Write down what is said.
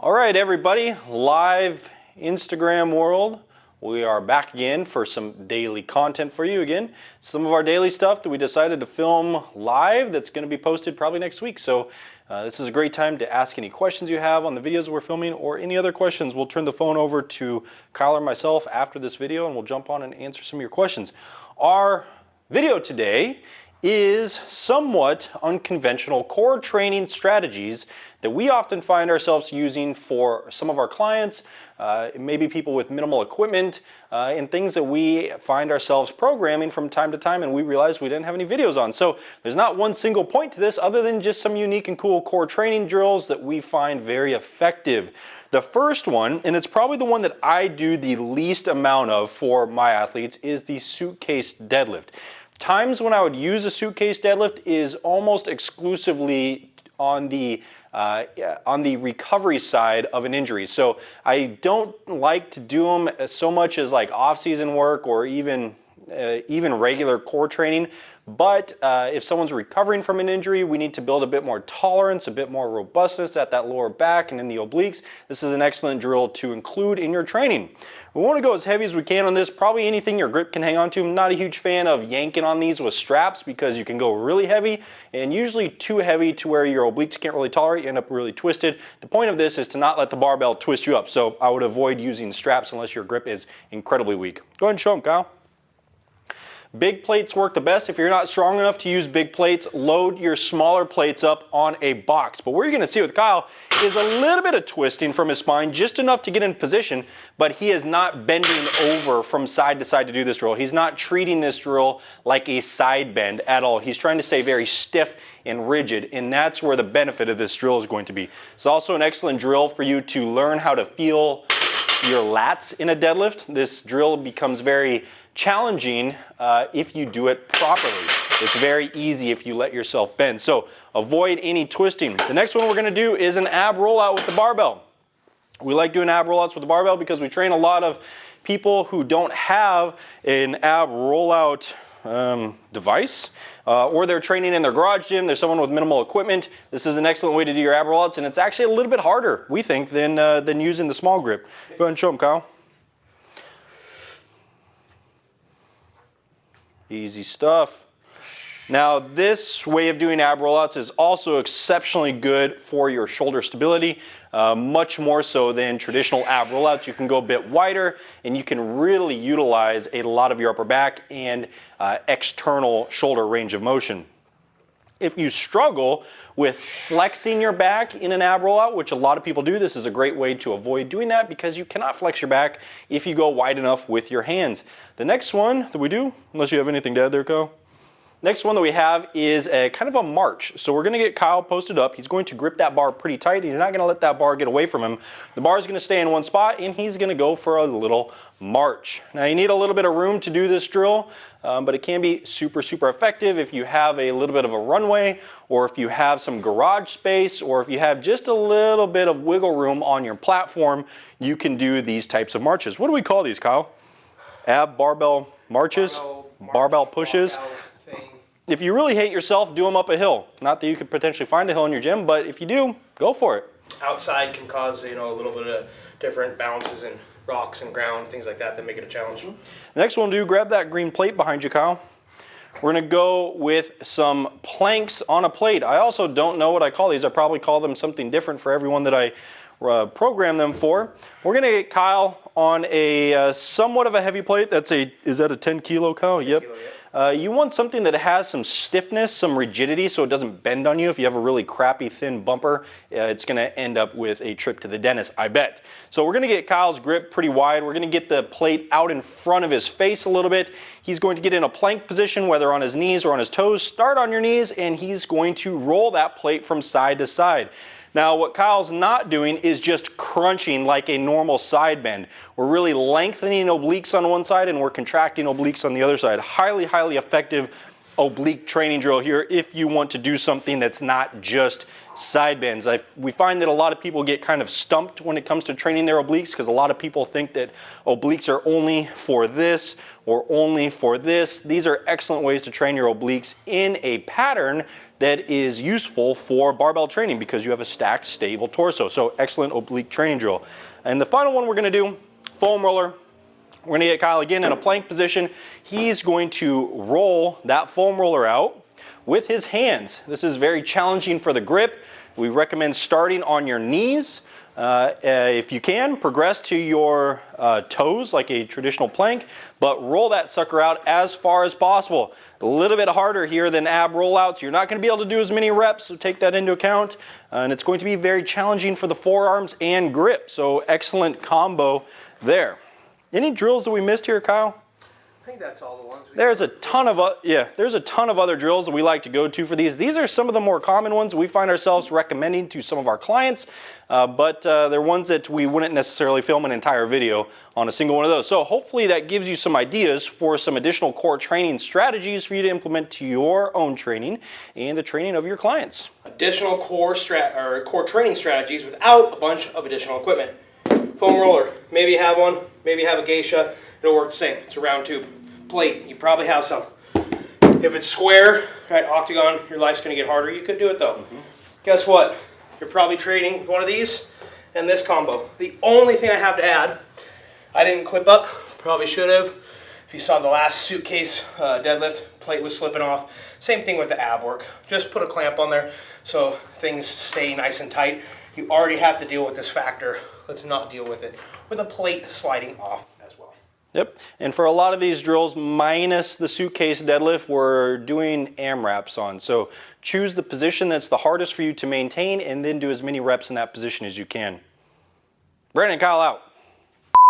All right, everybody, live Instagram world. We are back again for some daily content for you again. Some of our daily stuff that we decided to film live that's going to be posted probably next week. So this is a great time to ask any questions you have on the videos we're filming or any other questions. We'll turn the phone over to Kyle or myself after this video and we'll jump on and answer some of your questions. Our video today is somewhat unconventional core training strategies that we often find ourselves using for some of our clients, maybe people with minimal equipment, and things that we find ourselves programming from time to time and we realized we didn't have any videos on. So there's not one single point to this other than just some unique and cool core training drills that we find very effective. The first one, and it's probably the one that I do the least amount of for my athletes, is the suitcase deadlift. Times when I would use a suitcase deadlift is almost exclusively on the recovery side of an injury. So I don't like to do them so much as like off-season work or even regular core training. But if someone's recovering from an injury, we need to build a bit more tolerance, a bit more robustness at that lower back and in the obliques. This is an excellent drill to include in your training. We want to go as heavy as we can on this, probably anything your grip can hang on to. I'm not a huge fan of yanking on these with straps because you can go really heavy and usually too heavy to where your obliques can't really tolerate, you end up really twisted. The point of this is to not let the barbell twist you up, so I would avoid using straps unless your grip is incredibly weak. Go ahead and show them, Kyle. Big plates work the best. If you're not strong enough to use big plates, load your smaller plates up on a box. But what you're going to see with Kyle is a little bit of twisting from his spine, just enough to get in position, but he is not bending over from side to side to do this drill. He's not treating this drill like a side bend at all. He's trying to stay very stiff and rigid, and that's where the benefit of this drill is going to be. It's also an excellent drill for you to learn how to feel your lats in a deadlift. This drill becomes very challenging if you do it properly. It's very easy if you let yourself bend. So avoid any twisting. The next one we're going to do is an ab rollout with the barbell. We like doing ab rollouts with the barbell because we train a lot of people who don't have an ab rollout device, or they're training in their garage gym. There's someone with minimal equipment. This is an excellent way to do your ab rollouts, and it's actually a little bit harder, we think, than using the small grip. Go ahead and show them, Kyle. Easy stuff. Now, this way of doing ab rollouts is also exceptionally good for your shoulder stability, much more so than traditional ab rollouts. You can go a bit wider and you can really utilize a lot of your upper back and external shoulder range of motion. If you struggle with flexing your back in an ab rollout, which a lot of people do, this is a great way to avoid doing that because you cannot flex your back if you go wide enough with your hands. The next one that we do, unless you have anything to add there, Kyle. Next one that we have is a kind of a march. So we're going to get Kyle posted up. He's going to grip that bar pretty tight. He's not going to let that bar get away from him. The bar is going to stay in one spot and he's going to go for a little march. Now you need a little bit of room to do this drill, but it can be super, super effective if you have a little bit of a runway, or if you have some garage space, or if you have just a little bit of wiggle room on your platform, you can do these types of marches. What do we call these, Kyle? Ab barbell marches? Barbell pushes? If you really hate yourself, do them up a hill. Not that you could potentially find a hill in your gym, but if you do, go for it. Outside can cause, a little bit of different bounces and rocks and ground, things like that make it a challenge. The next one, grab that green plate behind you, Kyle. We're going to go with some planks on a plate. I also don't know what I call these. I probably call them something different for everyone that I program them for. We're going to get Kyle on a somewhat of a heavy plate. Is that a 10 kilo, Kyle? 10 yep. Kilo, yep. You want something that has some stiffness, some rigidity, so it doesn't bend on you. If you have a really crappy thin bumper, it's going to end up with a trip to the dentist, I bet. So we're going to get Kyle's grip pretty wide. We're going to get the plate out in front of his face a little bit. He's going to get in a plank position, whether on his knees or on his toes. Start on your knees, and he's going to roll that plate from side to side. Now, what Kyle's not doing is just crunching like a normal side bend. We're really lengthening obliques on one side and we're contracting obliques on the other side. Highly, highly effective oblique training drill here if you want to do something that's not just side bends. We find that a lot of people get kind of stumped when it comes to training their obliques because a lot of people think that obliques are only for this or only for this. These are excellent ways to train your obliques in a pattern that is useful for barbell training because you have a stacked, stable torso. So excellent oblique training drill. And the final one we're gonna do, foam roller. We're gonna get Kyle again in a plank position. He's going to roll that foam roller out with his hands. This is very challenging for the grip. We recommend starting on your knees. If you can, progress to your toes like a traditional plank, but roll that sucker out as far as possible. A little bit harder here than ab rollouts. You're not gonna be able to do as many reps, so take that into account. And it's going to be very challenging for the forearms and grip, so excellent combo there. Any drills that we missed here, Kyle? I think that's all the ones. There's a ton of other drills that we like to go to for these. These are some of the more common ones we find ourselves recommending to some of our clients, but they're ones that we wouldn't necessarily film an entire video on a single one of those. So hopefully that gives you some ideas for some additional core training strategies for you to implement to your own training and the training of your clients. Additional core training strategies without a bunch of additional equipment. Foam roller, maybe you have one, maybe you have a geisha, it'll work the same. It's a round tube. Plate, you probably have some. If it's square, right, octagon, your life's gonna get harder. You could do it though. Guess what? You're probably training with one of these and this combo. The only thing I have to add, I didn't clip up, probably should have. If you saw the last suitcase deadlift, plate was slipping off. Same thing with the ab work. Just put a clamp on there so things stay nice and tight. You already have to deal with this factor. Let's not deal with it with a plate sliding off as well. Yep, and for a lot of these drills, minus the suitcase deadlift, we're doing AMRAPs on. So choose the position that's the hardest for you to maintain and then do as many reps in that position as you can. Brandon, Kyle out.